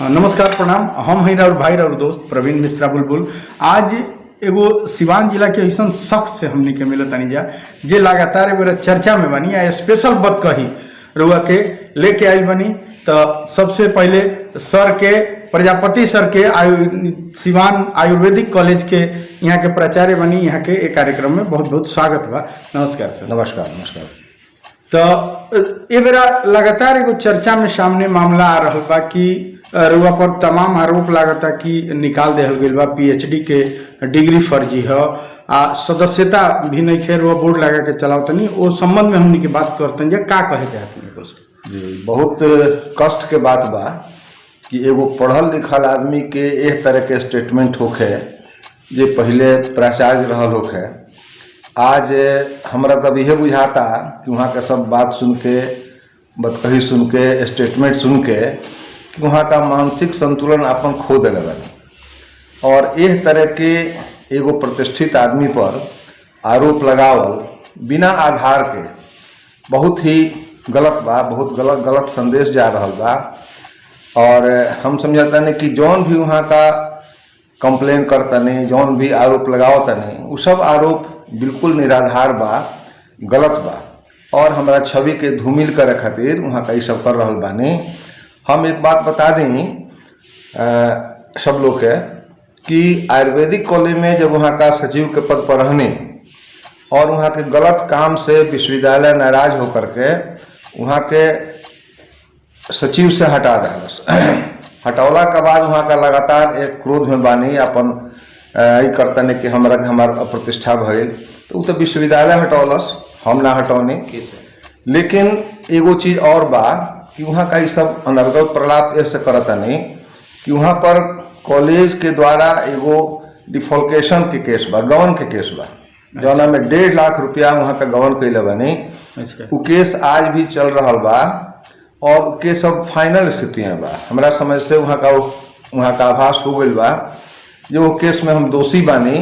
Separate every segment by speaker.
Speaker 1: नमस्कार प्रणाम। हम हैं और भाई और दोस्त प्रवीण मिश्रा बुलबुल। आज एगो सिवान जिला के ऐसा शख्स से हमने के मिलत तानी जा जे लगातार मेरा चर्चा में बनी या स्पेशल बात कही रुआ के लेके आई बनी। तो सबसे पहले सर के प्रजापति सर के सिवान आयुर्वेदिक कॉलेज के यहाँ के प्राचार्य बनी। यहाँ के एक कार्यक्रम में बहुत बहुत स्वागत बा। नमस्कार सर।
Speaker 2: नमस्कार नमस्कार।
Speaker 1: तो ये बेरा लगातार एगो चर्चा में सामने मामला आ रहा बा कि रुआ पर तमाम आरोप लागता कि निकाल देहल गई बा, पीएचडी के डिग्री फर्जी है आ सदस्यता भी नहीं खे रुआ बोर्ड लगा के चलाओ तनी वो संबंध में हमनी की बात करते हैं। का कहे चाहते हैं
Speaker 2: जी, बहुत कष्ट के बात बा कि एगो पढ़ल लिखल आदमी के एक तरह के स्टेटमेंट होखे जे पहले प्राचार्य रहल होखे। आज हमरा तब यह बुझाता कि वहाँ के सब बात सुन के बतकही सुन के स्टेटमेंट सुन के कि वहाँ का मानसिक संतुलन अपन खो दिले बानी और एक तरह के एगो प्रतिष्ठित आदमी पर आरोप लगावल बिना आधार के बहुत ही गलत बा, बहुत गलत संदेश जा रहा बा। और हम समझता नहीं कि जौन भी वहाँ का कंप्लेन करता नहीं, जौन भी आरोप लगावता नहीं, वो सब आरोप बिल्कुल निराधार बा, गलत बा और हमारा छवि के धूमिल करे खातिर वहाँ का ये सब कर रहा बानी। हम एक बात बता दें सब लोग के कि आयुर्वेदिक कॉलेज में जब वहाँ का सचिव के पद पर रहने और वहाँ के गलत काम से विश्वविद्यालय नाराज होकर के वहाँ के सचिव से हटा दिया। हटौला के बाद वहाँ का लगातार एक क्रोध में बानी अपन ये करता नहीं कि हमारा प्रतिष्ठा भइल तो वो तो विश्वविद्यालय हटौलस, हम ना हटौनी। लेकिन एगो चीज और बा कि वहाँ का ये सब अनर्गल प्रलाप ऐसे करता नहीं कि वहाँ पर कॉलेज के द्वारा एगो डिफॉल्केशन के केस बा, गवन के केस बा, जौना में 1.5 लाख रुपया वहाँ का गवन कैले बनी। वो केस आज भी चल रहा बा और के सब फाइनल स्थितियाँ बा। हमारा समझ से वहाँ का आभास हो गई बा जो वो केस में हम दोषी बानी,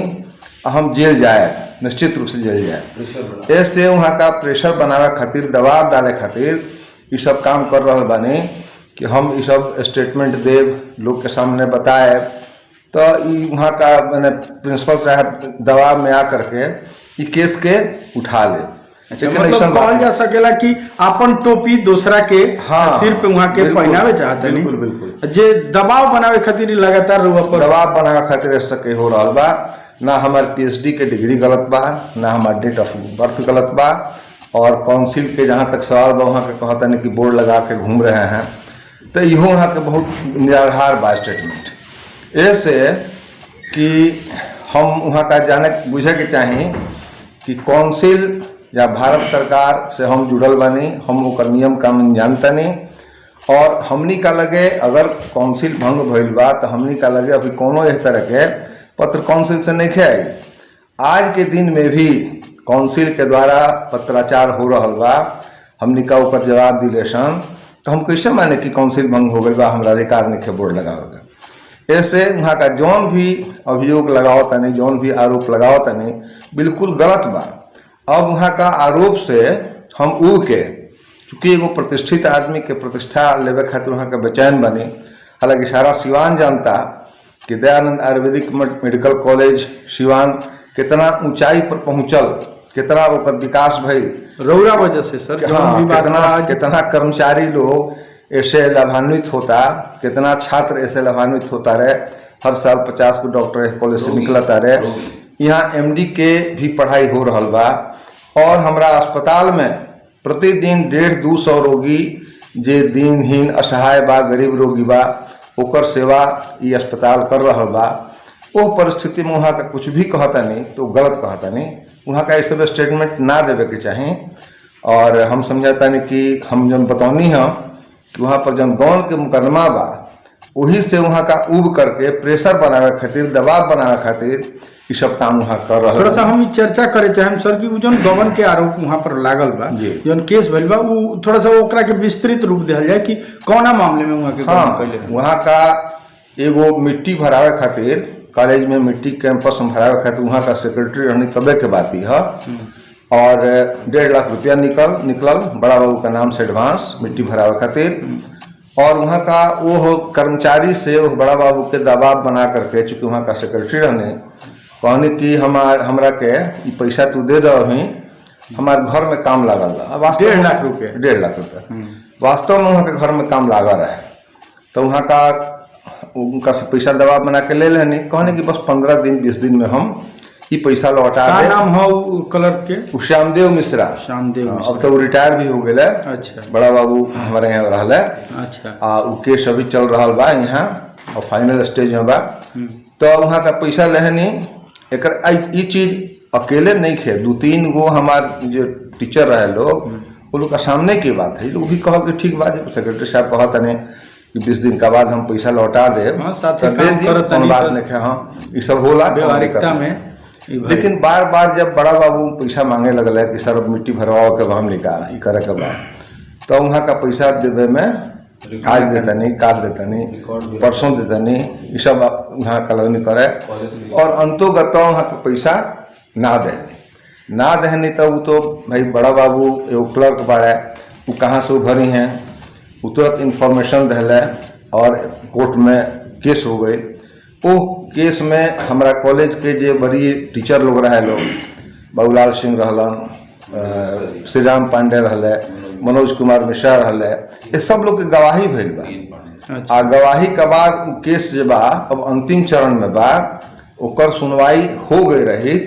Speaker 2: हम जेल जाए, निश्चित रूप से जेल जाए। ऐसे वहाँ का प्रेशर बनावे खातिर, दबाव डाले खातिर ये सब काम कर रहा बानी कि हम ये सब स्टेटमेंट देव लोग के सामने बताए। तो वहाँ का मैंने प्रिंसिपल साहब दबाव में आकर के ये केस के उठा ले।
Speaker 1: मतलब कहल जा सकेला कि अपन टोपी दूसरा के सिर पे वहाँ के पहनावे चाहते।
Speaker 2: बिल्कुल बिल्कुल
Speaker 1: जे दबाव बनावे खातिर लगातार
Speaker 2: दबाव बनावे खातिर ऐसा के हो रहा बा। ना हमारे पीएचडी के डिग्री गलत बा, ना हमारे डेट ऑफ बर्थ गलत बा और काउंसिल के जहाँ तक सवाल बा वहाँ के कहता नहीं कि बोर्ड लगा के घूम रहे हैं। तो इहो वहाँ के बहुत निराधार बा स्टेटमेंट। ऐसे कि हम वहाँ का जाने बुझे के चाहें कि काउंसिल या भारत सरकार से हम जुड़ल बानी, हम ओकर नियम कानून जानता नहीं और हमनी का लगे अगर काउंसिल भंग भइल बा तो हमनी का लगे अभी कोनो इस तरह के पत्र काउंसिल से नहीं आई। आज के दिन में भी काउंसिल के द्वारा पत्राचार हो रहा बा, हमनी का ऊपर जवाब दिलेशन तो हम कैसे माने कि काउंसिल भंग हो गई बा, हमारा अधिकार नहीं बोर्ड लगाओगे। ऐसे वहाँ का जौन भी अभियोग लगाओ तनी, जौन भी आरोप लगाओ तनी बिल्कुल गलत बा। अब वहाँ का आरोप से हम उब के चूँकि एगो प्रतिष्ठित आदमी के प्रतिष्ठा लेवे खातिर वहाँ के बेचैन बनी। हालांकि सारा सिवान जानता कि दयानंद आयुर्वेदिक मेडिकल कॉलेज सिवान कितना ऊंचाई पर पहुँचल, कितना ओकर विकास भइल
Speaker 1: रौरा वजह से सर।
Speaker 2: हाँ, कितना कर्मचारी लोग ऐसे लाभान्वित होता, कितना छात्र ऐसे लाभान्वित होता रहे। हर साल 50 को डॉक्टर कॉलेज से निकलता रहे। यहाँ एमडी के भी पढ़ाई हो रहा बा और हमारा अस्पताल में प्रतिदिन 150-200 रोगी जे दीनहीन असहाय बा, गरीब रोगी बा, ओकर सेवा ये अस्पताल कर रहा बा। वो परिस्थिति में वहाँ का कुछ भी कहता नहीं तो गलत कहता नहीं। वहाँ का ये सब स्टेटमेंट ना देवे के चाहें और हम समझाता नहीं कि हम जब बतौनी है कि वहाँ पर जब गौन के मुकदमा बा वही से वहाँ का उब करके प्रेशर बनावे खातिर, दबाव बनावे खातिर ये सब काम वहाँ कर रहा है।
Speaker 1: थोड़ा सा हम चर्चा करे चाहे सर कि जो गबन के आरोप वहाँ पर लागल बा, जो केस भइल बा, वो थोड़ा सा ओकरा के विस्तृत रूप दिया जाए कि कौना मामले में वहाँ के
Speaker 2: वहाँ का एगो मिट्टी भरावे खातिर, कॉलेज में मिट्टी कैंपस में भरावे खातिर वहाँ का सेक्रेटरी रहने तबे के बात ही है और 1.5 लाख रुपया निकलल बड़ा बाबू का नाम से एडवांस मिट्टी भरावे खातिर और वहाँ का वो कर्मचारी से वो बड़ा बाबू के दबाव बना करके, चूँकि वहाँ का सेक्रेटरी रहने, कहने कि हमरा के ई पैसा तू दे दो, ही हमारे घर में काम लागल बा। वास्तव
Speaker 1: 1.5 लाख रुपये
Speaker 2: 1.5 लाख रुपये वास्तव में वहाँ के घर में काम लागा रहा है। तो वहाँ का उनका से पैसा दबाव बना के ले लेनी, कहने कि बस 15 दिन 20 दिन में हम ये पैसा लौटा
Speaker 1: का
Speaker 2: दे।
Speaker 1: नाम हो क्लर्क के?
Speaker 2: श्यामदेव मिश्रा।
Speaker 1: श्यामदेव मिश्रा।
Speaker 2: अब तो वो रिटायर भी हो गए।
Speaker 1: अच्छा।
Speaker 2: बड़ा बाबू हमारे यहाँ रहल है।
Speaker 1: अच्छा।
Speaker 2: उ केस अभी चल रहा बा यहाँ और फाइनल स्टेज में बा। तो वहाँ का पैसा लेहनी एकर ये चीज अकेले नहीं खे, 2-3 गो हमार जो टीचर रहे लोग, वो लोग का सामने की बात है। लोग भी कहल कि ठीक बात है, सेक्रेटरी साहब कहता नहीं कि 20 दिन का बाद हम पैसा लौटा दे, बात नहीं है। हाँ, ये सब होला
Speaker 1: व्यवहारिकता में।
Speaker 2: लेकिन बार बार जब बड़ा बाबू पैसा मांगे लगल है कि सर मिट्टी भरवाओ के हम निकाल ई करे के बाद, तो वहाँ का पैसा देवे में आज देता नहीं, काल देता नहीं, परसों देता नहीं, ये सब वहाँ का लगनी करे। और अंतोगत वहाँ का पैसा ना देनी तो वो तो भाई बड़ा बाबू एगो क्लर्क बाड़े, वो कहाँ से उभरी हैं, वो तुरंत इन्फॉर्मेशन दिले और कोर्ट में केस हो गई। वो केस में हमारा कॉलेज के जो बड़ी टीचर लोग रहे लोग, बाबूलाल सिंह रहलन, श्री राम पांडे रहले, मनोज कुमार मिश्रा रहले, ये सब लोग के गवाही भइल बा। आ गवाही के बाद केस जो बा अब अंतिम चरण में बा, ओकर सुनवाई हो गई रही,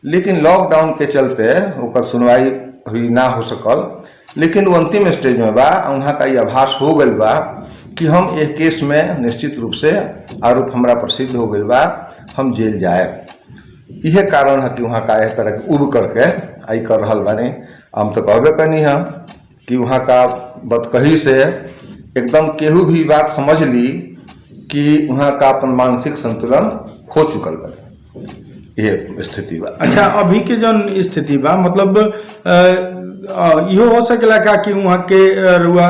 Speaker 2: लेकिन लॉकडाउन के चलते ओकर सुनवाई अभी ना हो सकल। लेकिन वो अंतिम स्टेज में बा। वहाँ का ये आभास हो गई बा कि हम एक केस में निश्चित रूप से आरोप हमारा प्रसिद्ध हो गई बा, हम जेल जाए। यह कारण है कि वहाँ का यह तरह के उब करके आई कर रहा बानी। हम तो कहबे करनी है कि वहाँ का बदकही से एकदम केहू भी बात समझ ली कि वहाँ का अपन मानसिक संतुलन खो चुकल बा, ये स्थिति बा।
Speaker 1: अच्छा, अभी के जो स्थिति बा मतलब इहो हो सकेला का कि वहाँ के रुआ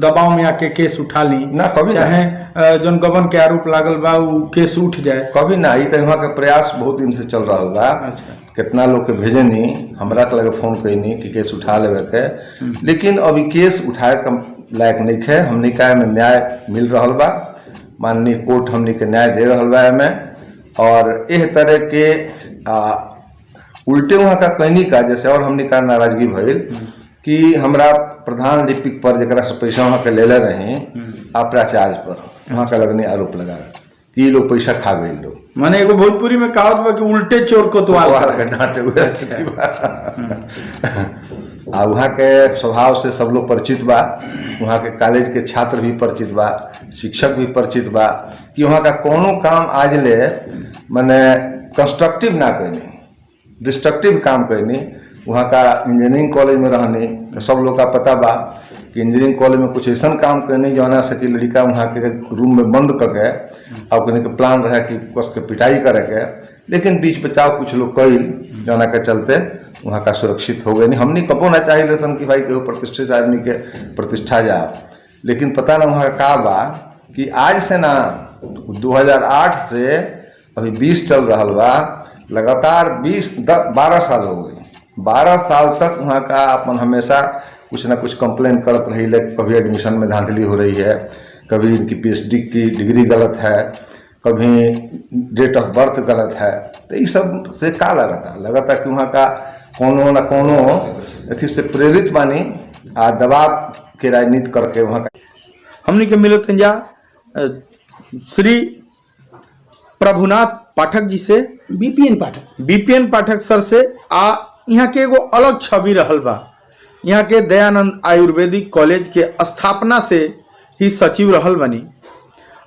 Speaker 1: दबाव में आके केस उठा ली
Speaker 2: ना, कभी
Speaker 1: चाहे जौन गबन के आरोप लागल बा वो केस उठ जाए? कभी
Speaker 2: ना। ये तो वहाँ का प्रयास बहुत दिन से चल रहा बा।
Speaker 1: अच्छा।
Speaker 2: कितना लोग के भेजे नहीं, हमरा के लगे फोन कैनी कि केस उठा लेवे के, लेकिन अभी केस उठाए का लायक नहीं है। हमने का में न्याय मिल रहा बा, माननीय कोर्ट हमने के न्याय दे रहा बा में। और इस तरह के उल्टे वहाँ का कहनी का जैसे और हमने का नाराजगी भइल कि हमरा प्रधान लिपिक पर जरा से पैसा वहाँ के ले रहे अप्राचार्य पर वहाँ का लगने आरोप लगा कि लोग पैसा खा गए लोग।
Speaker 1: माने एगो भोजपुरी में कहावत बा कि उल्टे चोर को तो
Speaker 2: डांटे हुए। आ वहाँ के स्वभाव से सब लोग परिचित बा, वहाँ के कॉलेज के छात्र भी परिचित बा, शिक्षक भी परिचित बा कि वहाँ का कोनो काम आज ले माने कंस्ट्रक्टिव ना कहनी, डिस्ट्रक्टिव काम कहनी। वहाँ का इंजीनियरिंग कॉलेज में रहनी तो सब लोग का पता बा कि इंजीनियरिंग कॉलेज में कुछ ऐसा काम करनी जो ना सकी लड़का वहाँ के रूम में बंद करके और कहने के प्लान रहे कि कस के पिटाई करे के, लेकिन बीच बचाव कुछ लोग कई जाना के चलते वहाँ का सुरक्षित हो गए। नहीं हमने कपो ना चाहिए सन कि भाई केहू प्रतिष्ठित आदमी के प्रतिष्ठा जा, लेकिन पता ना वहाँ का बा कि आज से ना 2008 से अभी 20 चल रहा बा, लगातार 12 साल हो गए। 12 साल तक वहाँ का अपन हमेशा कुछ ना कुछ कंप्लेन करत रही है। कभी एडमिशन में धांधली हो रही है, कभी इनकी PhD की डिग्री गलत है, कभी डेट ऑफ बर्थ गलत है। तो ये सब से का लगाता कि वहाँ का कोनो ना कोनो अथी से प्रेरित बानी आ दबाव के राजनीति करके वहाँ का
Speaker 1: हमने के मिलत जा श्री प्रभुनाथ पाठक जी से, बीपीएन पाठक सर से। आ यहाँ के एगो अलग छवि रहल बा। यहाँ के दयानंद आयुर्वेदिक कॉलेज के स्थापना से ही सचिव रहल बनी।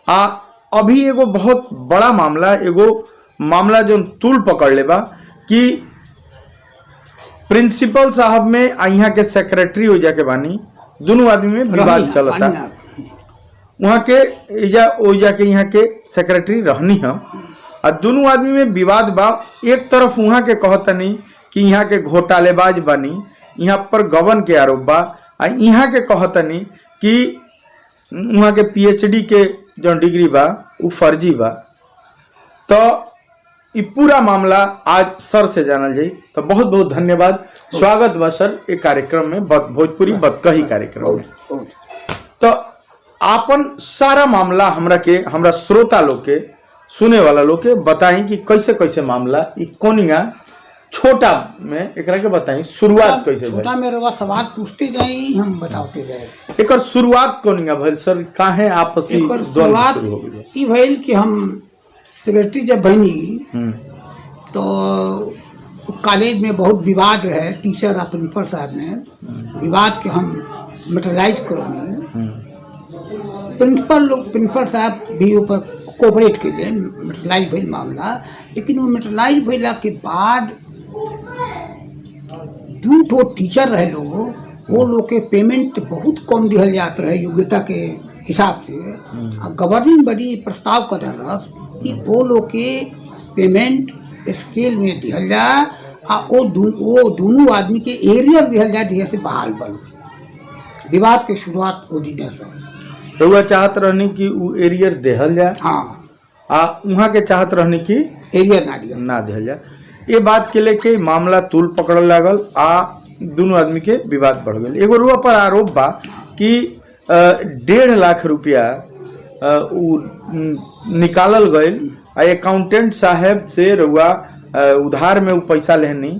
Speaker 1: आ अभी एगो बहुत बड़ा मामला जो तूल पकड़ ले बा कि प्रिंसिपल साहब में यहाँ के सेक्रेटरी हो जाके बानी, दोनों आदमी में विवाद चलता। वहाँ के ओजा के यहाँ के सेक्रेटरी रहनी है और दोनों आदमी में विवाद बा। एक तरफ वहाँ के कहतनी कि यहाँ के घोटालेबाज बनी, यहाँ पर गबन के आरोप बा, आ यहाँ के कहतनी कि वहाँ के PhD के जो डिग्री बा वो फर्जी बा। तो ये पूरा मामला आज सर से जानल जाई। तो बहुत बहुत धन्यवाद, स्वागत बा सर एक कार्यक्रम में, भोजपुरी बतकही कार्यक्रम में। तो आपन सारा मामला हमरा श्रोता लोग के, सुने वाला लोग के बताई कि कैसे कैसे मामला ई कोनिया छोटा में एकरा के बताई शुरुआत कैसे भइल।
Speaker 3: छोटा में रवा सवाल पूछते जाई, हम बताते जाए।
Speaker 1: एकर शुरुआत कोनिया भइल सर, काहे आपसी
Speaker 3: एकर
Speaker 1: द्वंद्व
Speaker 3: शुरुआत
Speaker 1: शुरू हो गइल?
Speaker 3: ई भइल कि हम सेक्रेटरी जब बनी तो कॉलेज में बहुत विवाद रहे, टीचर और प्रिंसिपल साहब ने विवाद के हम मेटरलाइज करनी। प्रिंसिपल साहब भी ऊपर कोऑपरेट के लिए मेटरलाइज भइल मामला, लेकिन वो मेटरलाइज भइला के बाद 2 ठो टीचर रहे लोग, वो लोग के पेमेंट बहुत कम दिहल जात रहे योग्यता के हिसाब से। गवर्निंग बॉडी प्रस्ताव कर रहा कि वो लोग के पेमेंट स्केल में दिहल जाए आ वो दोनों आदमी के एरियर दिहल जाए जैसे बहाल बन। विवाद के शुरुआत वो दिन से
Speaker 1: रउआ चाहत रहनी कि उ एरियर देहल जाए,
Speaker 3: हाँ,
Speaker 1: आ उहाँ के चाहत रहनी कि
Speaker 3: एरियर ना दिया
Speaker 1: ना देहल जाए। ये बात के लेके मामला तूल पकड़ लागल आ दोनों आदमी के विवाद बढ़ गए। एगो रुआ पर आरोप बा कि 1.5 लाख रुपया निकालल गए आ अकाउंटेंट साहब से रुआ उधार में वो पैसा लेनी,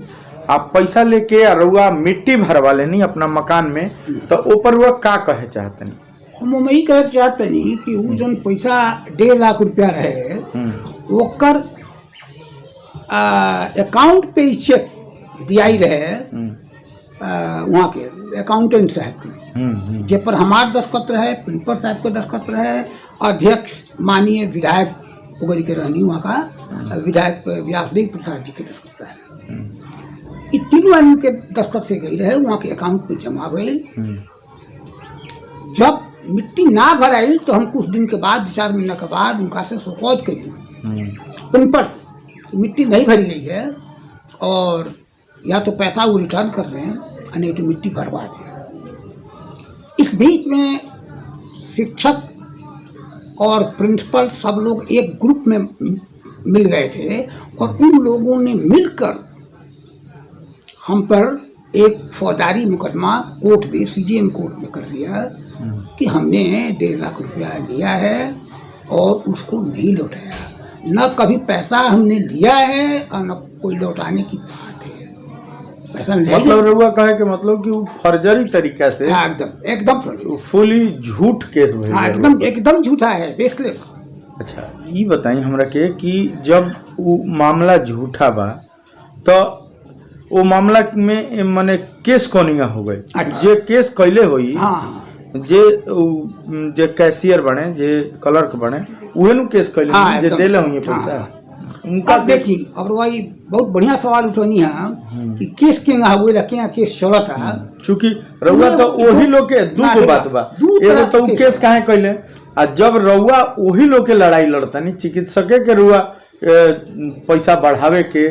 Speaker 1: आप पैसा लेके आ रुआ मिट्टी भरवा लेनी अपना मकान में, तो ऊपर रुआ का कहे चाहतनी?
Speaker 3: हम यही कहे चाहतनी कि वो जन पैसा 1.5 लाख रुपया रहे ओकर अकाउंट पे चेक दियाई रहे वहाँ के अकाउंटेंट साहब के, जे पर हमार दस्खत रहे, प्रिंसिपल साहब के दस्खत रहे, अध्यक्ष माननीय विधायक उगरी के रहनी वहाँ का विधायक व्यासदेव प्रसाद जी के दस्खत रहे। ये तीनों आदमी के दस्खत से गई रहे, वहाँ के अकाउंट पे जमा भइल। जब मिट्टी ना भराई तो हम कुछ दिन के बाद 2-4 महीना के बाद उनका से सोकौज करी प्रिंसिपल से, मिट्टी नहीं भरी गई है और या तो पैसा वो रिटर्न कर दें और नहीं तो मिट्टी भरवा दें। इस बीच में शिक्षक और प्रिंसिपल सब लोग एक ग्रुप में मिल गए थे और उन लोगों ने मिलकर हम पर एक फौजदारी मुकदमा कोर्ट में, CJM कोर्ट में कर दिया कि हमने 1.5 लाख रुपया लिया है और उसको नहीं लौटाया। न कभी पैसा हमने लिया है और न कोई लौटाने की बात है। पैसा
Speaker 1: मतलब रउआ कहे के मतलब कि वो फर्जरी तरीका से
Speaker 3: एकदम
Speaker 1: फुली झूठ केस भइल।
Speaker 3: हाँ, एकदम झूठा है, बेसलेस।
Speaker 1: अच्छा, ये बताई हमरा के कि जब वो मामला झूठा बा तो वो मामला में माने केस कोनिया हो गए?
Speaker 3: अच्छा।
Speaker 1: जे केस कैले होई,
Speaker 3: हाँ,
Speaker 1: जे कैशियर बने, जे क्लर्क बने, उहे नु केस कैले,
Speaker 3: हाँ,
Speaker 1: जे देले होंगे पैसा।
Speaker 3: हाँ।
Speaker 1: उनका
Speaker 3: देखिए, अब वही बहुत बढ़िया सवाल उठौनी है कि केस केंगा हुए क्या केस चलता।
Speaker 1: चूंकि रउआ तो वही लोग के दू बात बा, एगो तो उ केस काहे कैले, आ जब रउआ वही लोग के लड़ाई लड़तनी, चिकित्सक के रउआ पैसा बढ़ावे के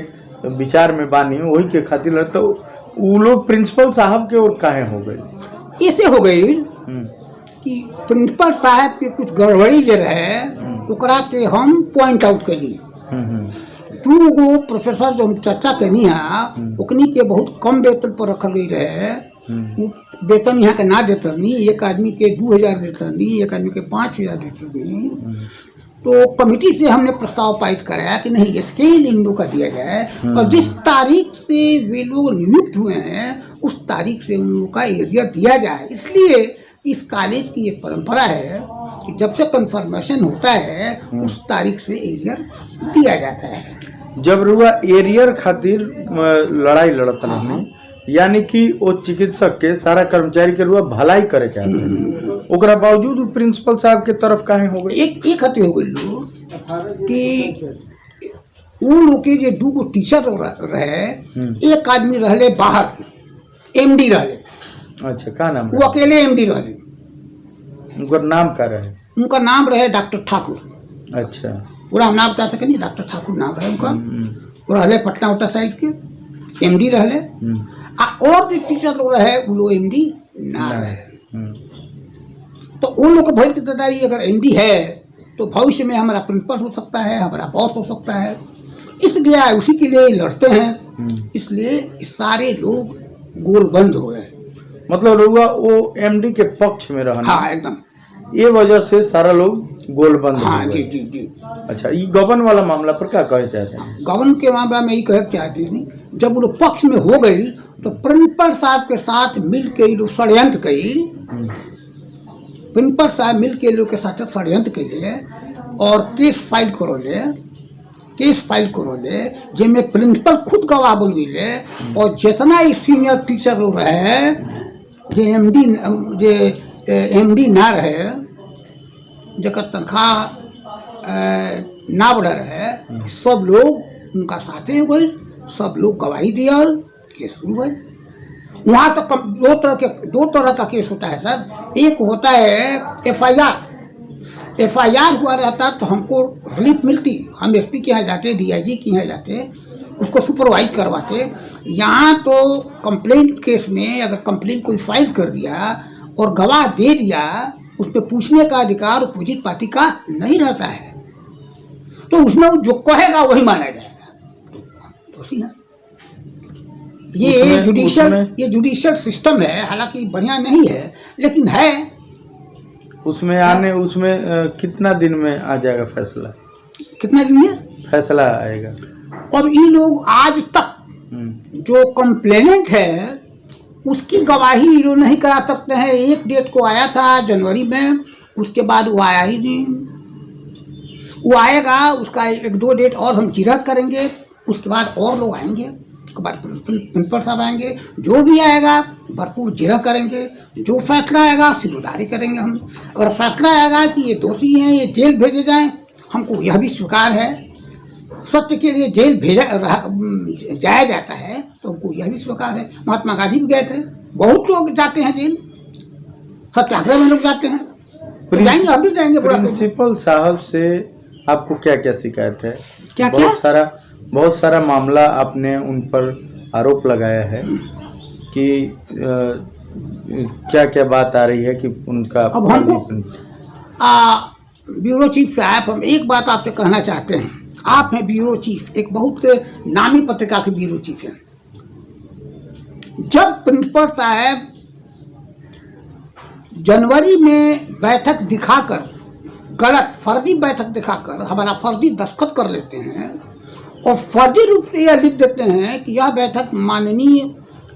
Speaker 1: विचार में बानी, वही के खातिर लड़ता, उ लोग प्रिंसिपल साहब के और काहे हो गए?
Speaker 3: ऐसे हो गई कि प्रिंसिपल साहब के कुछ गड़बड़ी जे रहे ओकरा के हम पॉइंट आउट करी। 2 गो प्रोफेसर जो हम चर्चा करनी है ओकनी के बहुत कम वेतन पर रखल गई रहे। वेतन यहाँ के ना देतनी, एक आदमी के 2000 देतनी, एक आदमी के 5000 देतनी। तो कमेटी से हमने प्रस्ताव पारित कराया कि नहीं, स्केल इन लोग का दिया जाए और जिस तारीख से वे लोग नियुक्त हुए हैं उस तारीख से उन लोगों का एरिया दिया जाए। इसलिए इस कॉलेज की ये परंपरा है कि जब से कंफर्मेशन होता है उस तारीख से एरियर दिया जाता है।
Speaker 1: जब रुआ एरियर खातिर लड़ाई लड़त रहनी, यानी कि वो चिकित्सक के सारा कर्मचारी के रुआ भलाई करे के ओकरा बावजूद प्रिंसिपल साहब के तरफ काहे हो गई?
Speaker 3: एक हत्या हो गई लोग कि वो लोग के जो 2 गो टीचर रहे, एक आदमी रहले बाहर, MD रहले।
Speaker 1: अच्छा, का नाम?
Speaker 3: वो अकेले MD रहले।
Speaker 1: उनका नाम का रहे? उनका
Speaker 3: नाम रहे डॉक्टर ठाकुर।
Speaker 1: अच्छा,
Speaker 3: पूरा नाम बता सके नहीं, डॉक्टर ठाकुर नाम रहे उनका। वो रहले पटना उटा साइड के, MD रहले। और भी टीचर लोग रहे वो लोग MD ना रहे। तो उन लोग को भविष्य की तैयारी, अगर MD है तो भविष्य में हमारा प्रिंसिपल हो सकता है, हमारा बॉस हो सकता है, इसलिए उसी के लिए लड़ते हैं। इसलिए सारे लोग गोलबंद हो गए।
Speaker 1: मतलब रउआ वो MD के पक्ष में रहना?
Speaker 3: हाँ, एकदम।
Speaker 1: ये वजह से सारा लोग गोल बंद हो
Speaker 3: हाँ
Speaker 1: गए।
Speaker 3: जी जी जी।
Speaker 1: अच्छा, ये गबन वाला मामला पर क्या कहे चाहते हैं?
Speaker 3: गवर्न के मामला में यही कह चाहती थी, जब वो लोग पक्ष में हो गई तो प्रिंसिपल साहब के साथ मिल के ये लोग षड्यंत्र कई। प्रिंसिपल साहब मिल के लोग के साथ षड्यंत्र के लिए और केस फाइल करो ले जिनमें प्रिंसिपल खुद गवाह बनी ले और जितना ही सीनियर टीचर लोग रहे जो एमडी ना रहे जकर तनख्वाह ना बढ़ रहे, सब लोग उनका साथे हो गए, सब लोग गवाही दिया, केस शुरू हुआ। वहाँ तो दो तरह का केस होता है सर। एक होता है एफआईआर हुआ रहता तो हमको रिलीफ मिलती, हम एसपी के यहाँ जाते, डीआईजी के यहाँ जाते, उसको सुपरवाइज करवाते। यहाँ तो कंप्लेंट केस में अगर कंप्लेंट कोई फाइल कर दिया और गवाह दे दिया, उस पर पूछने का अधिकार अपोजिट पार्टी का नहीं रहता है, तो उसमें जो कहेगा वही माना जाएगा दोषी है। ये जुडिशियल सिस्टम है, हालांकि बढ़िया नहीं है लेकिन है।
Speaker 1: उसमें कितना दिन में आ जाएगा फैसला?
Speaker 3: कितना दिन में
Speaker 1: फैसला आएगा?
Speaker 3: अब ये लोग आज तक जो कंप्लेनेंट है उसकी गवाही ये लोग नहीं करा सकते हैं। एक डेट को आया था जनवरी में, उसके बाद वो आया ही नहीं। वो आएगा, उसका 1-2 डेट और हम जिरह करेंगे, उसके बाद और लोग आएंगे, उसके बाद प्रिंसिपल साहब आएंगे, जो भी आएगा भरपूर जिरह करेंगे, जो फैसला आएगा सिरोधारी करेंगे हम। अगर फैसला आएगा कि ये दोषी हैं, ये जेल भेजे जाएं, हमको यह भी स्वीकार है। सत्य के लिए जेल जाया जाता है तो हमको यह भी स्वीकार है। महात्मा गांधी भी गए थे, बहुत लोग जाते हैं जेल, सत्याग्रह में लोग जाते हैं, तो जाएंगे, हम भी जाएंगे।
Speaker 1: प्रिंसिपल साहब से आपको क्या क्या शिकायत है?
Speaker 3: क्या
Speaker 1: बहुत सारा मामला आपने उन पर आरोप लगाया है कि क्या क्या बात आ रही है कि उनका।
Speaker 3: अब हमको ब्यूरो चीफ साहब, हम एक बात आपसे कहना चाहते हैं। आप हैं ब्यूरो चीफ, एक बहुत नामी पत्रिका के ब्यूरो चीफ हैं। जब प्रिंसिपल साहब जनवरी में बैठक दिखाकर, गलत फर्जी बैठक दिखाकर हमारा फर्जी दस्तखत कर लेते हैं और फर्जी रूप से यह लिख देते हैं कि यह बैठक माननीय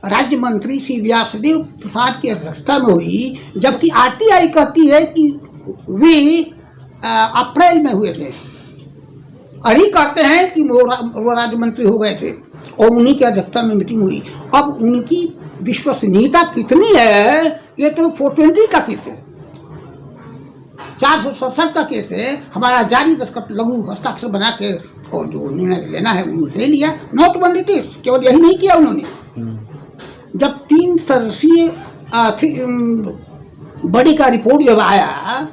Speaker 3: राज्य मंत्री श्री व्यासदेव प्रसाद की अध्यक्षता में हुई, जबकि आरटीआई कहती है कि वे अप्रैल में हुए थे। अरे कहते हैं कि वो राज्य मंत्री हो गए थे और उन्हीं की अध्यक्षता में मीटिंग हुई। अब उनकी विश्वसनीयता कितनी है? ये तो 420 का केस है, 467 का केस है। हमारा जारी दस्तखत लघु हस्ताक्षर बना के और जो निर्णय लेना है उन्होंने ले लिया। नोटबंदी थी, केवल यही नहीं किया उन्होंने। जब 3 सदस्यीय बड़ी का रिपोर्ट जब आया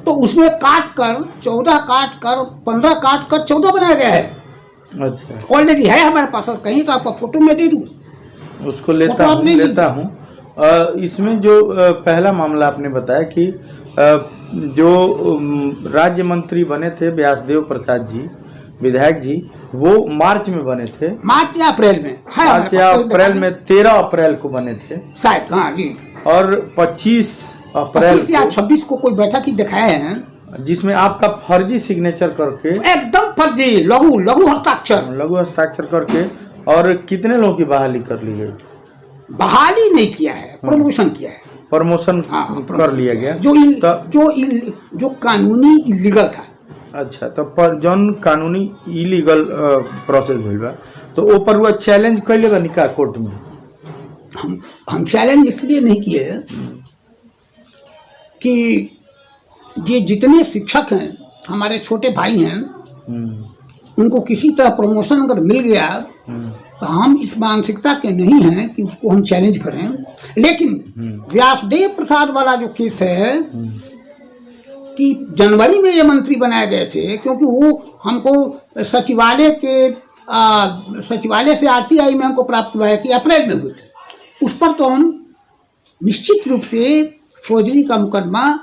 Speaker 3: तो उसमें 14 काट कर 15 काट कर 14 बनाया गया है।
Speaker 1: अच्छा,
Speaker 3: ऑलरेडी है हमारे पास, कहीं तो आपको फोटो में दे दूं,
Speaker 1: उसको लेता हूँ। इसमें जो पहला मामला आपने बताया कि जो राज्य मंत्री बने थे व्यासदेव प्रसाद जी, विधायक जी, वो मार्च में बने थे।
Speaker 3: मार्च या अप्रैल में है,
Speaker 1: मार्च या अप्रैल में 13 अप्रैल को बने थे
Speaker 3: शायद। हाँ जी।
Speaker 1: और 25 अप्रैल
Speaker 3: 25 या 26 को कोई बैठक ही दिखाए हैं
Speaker 1: जिसमें आपका फर्जी सिग्नेचर करके,
Speaker 3: एकदम फर्जी लघु हस्ताक्षर
Speaker 1: करके, और कितने लोगों की बहाली कर ली गई?
Speaker 3: बहाली नहीं किया है, प्रमोशन किया है।
Speaker 1: प्रमोशन कर लिया गया
Speaker 3: जो कानूनी इलीगल था।
Speaker 1: अच्छा, तो पर जौन कानूनी इलीगल प्रोसेस भइल बा तो ओ पर वो चैलेंज कैले बा निका कोर्ट में?
Speaker 3: हम चैलेंज इसलिए नहीं किए कि ये जितने शिक्षक हैं, हमारे छोटे भाई हैं, उनको किसी तरह प्रमोशन अगर मिल गया तो हम इस मानसिकता के नहीं हैं कि उसको हम चैलेंज करें। लेकिन व्यासदेव प्रसाद वाला जो केस है कि जनवरी में ये मंत्री बनाए गए थे, क्योंकि वो हमको सचिवालय से आरटीआई में हमको प्राप्त हुआ है कि अप्रैल में हुए थे। उस पर तो हम निश्चित रूप से फौजरी का मुकदमा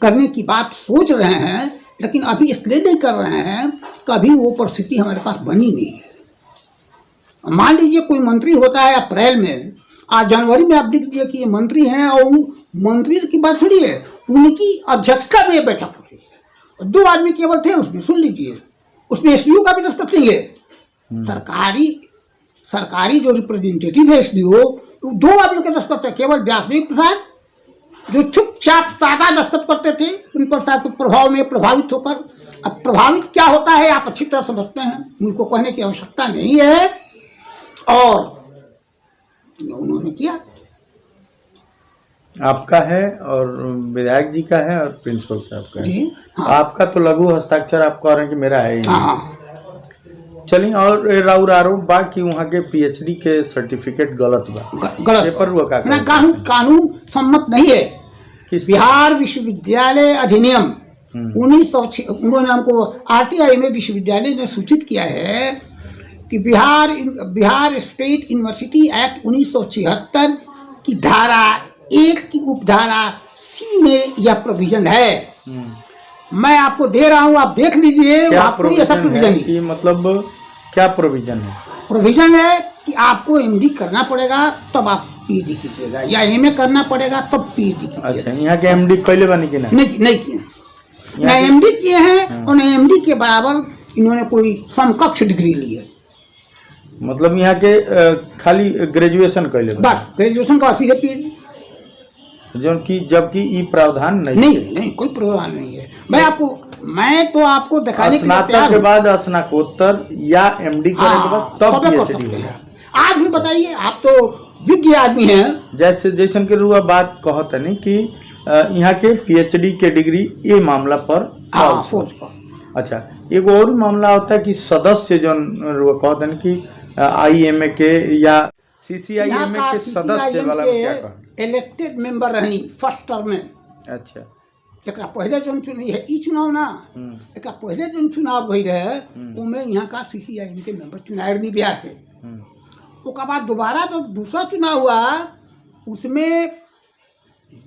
Speaker 3: करने की बात सोच रहे हैं, लेकिन अभी इसलिए नहीं कर रहे हैं कि अभी वो परिस्थिति हमारे पास बनी नहीं है। मान लीजिए कोई मंत्री होता है अप्रैल में, आज जनवरी में आप लिख दिए कि ये मंत्री हैं, और मंत्री की बात थोड़ी है, उनकी अध्यक्षता में ये बैठक हो रही है। 2 आदमी केवल थे उसमें, सुन लीजिए, उसमें एसडीओ का भी दस्तखत नहीं है। सरकारी जो रिप्रेजेंटेटिव है एसडीओ, 2 आदमियों के दस्तखत है, केवल व्यासदेव प्रसाद जो चुपचाप सादा दस्तखत करते थे प्रिंसिपल साहब के प्रभाव में प्रभावित होकर। अब प्रभावित क्या होता है आप अच्छी तरह समझते हैं, मुझको कहने की आवश्यकता नहीं है, और उन्होंने किया।
Speaker 1: आपका है और विधायक जी का है और प्रिंसिपल साहब का है।
Speaker 3: जी हाँ।
Speaker 1: आपका तो लघु हस्ताक्षर आप कह रहे हैं कि मेरा है ही नहीं।
Speaker 3: हाँ,
Speaker 1: चलिए, और राउर आरोप बा कि वहाँ के पीएचडी के सर्टिफिकेट गलत बा,
Speaker 3: गलत
Speaker 1: पेपर हुआ का
Speaker 3: ना, कानून सम्मत नहीं है। बिहार विश्वविद्यालय अधिनियम 1906, उन्होंने हमको आरटीआई में विश्वविद्यालय ने सूचित किया है कि बिहार स्टेट यूनिवर्सिटी एक्ट 1976 की धारा 1 की उपधारा सी में यह प्रोविजन है। मैं आपको दे रहा हूँ, आप देख लीजिए। आपको ऐसा प्रोविजन
Speaker 1: है, मतलब क्या प्रोविजन है?
Speaker 3: प्रोविजन है कि आपको एमडी करना पड़ेगा तब आप पीएचडी कीजिएगा, या एमए करना पड़ेगा तब पीएचडी कीजिएगा।
Speaker 1: अच्छा, यहाँ के एमडी पहले बनी कि
Speaker 3: नहीं किए, ना एमडी किए हैं और न एमडी के बराबर इन्होंने कोई समकक्ष डिग्री ली है।
Speaker 1: मतलब यहाँ के खाली ग्रेजुएशन कैले
Speaker 3: बस, ग्रेजुएशन का सीधे पीएचडी,
Speaker 1: जबकि ई प्रावधान
Speaker 3: नहीं, कोई प्रावधान नहीं है। मैं तो आपको दिखाने के लिए
Speaker 1: स्नातक के बाद स्नाकोत्तर या एमडी करने के बाद तब पीएचडी होगा।
Speaker 3: आज भी बताइए, आप तो विज्ञ आदमी हैं।
Speaker 1: जैसन के रुआ बात कहत है नहीं कि यहाँ के पीएचडी के डिग्री ये मामला पर अच्छा, एगो और मामला होता है कि सदस्य जो कहते हैं कि आईएमए के या सीसीआईएमए के सदस्य वाला क्या कहते,
Speaker 3: इलेक्टेड मेंबर रहनी फर्स्ट टर्म में।
Speaker 1: अच्छा,
Speaker 3: एक पहले जो चुनी है ई चुनाव ना, एक पहले जो चुनाव भई रहे उनमें यहाँ का सीसीआईएम के मेंबर चुनाए नहीं बिहार से। उसके बाद दोबारा जो दूसरा चुनाव हुआ उसमें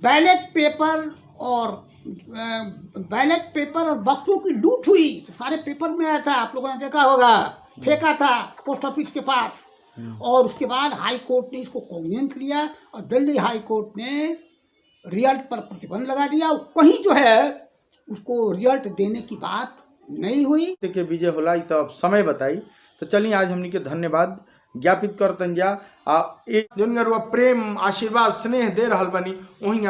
Speaker 3: बैलेट पेपर और बक्सों की लूट हुई, तो सारे पेपर में आया था, आप लोगों ने देखा होगा, फेंका था पोस्ट ऑफिस के पास। और उसके बाद हाई कोर्ट ने इसको कॉग्निजेंट लिया और दिल्ली हाई कोर्ट ने रिजल्ट पर प्रतिबंध लगा दिया। कहीं जो है उसको रिजल्ट देने की बात नहीं हुई
Speaker 1: के विजय होला तो अब समय बताई। तो चलिए, आज हमनी के धन्यवाद ज्ञापित करतन जा। जोन प्रेम आशीर्वाद स्नेह दे रहल बनी वहीं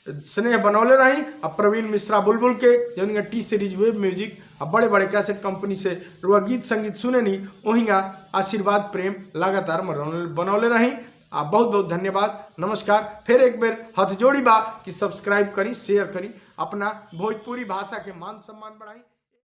Speaker 1: स्नेह बनौले रही। अब प्रवीण मिश्रा बुलबुल के zone T series web music अब बड़े बड़े कैसेट कंपनी से रुआ गीत संगीत सुने नहीं वहीं आशीर्वाद प्रेम लगातार बनौले रही। बहुत बहुत धन्यवाद, नमस्कार। फिर एक बेर हाथ जोड़ी बा कि सब्सक्राइब करी, शेयर करी, अपना भोजपुरी भाषा के मान सम्मान बढ़ाई।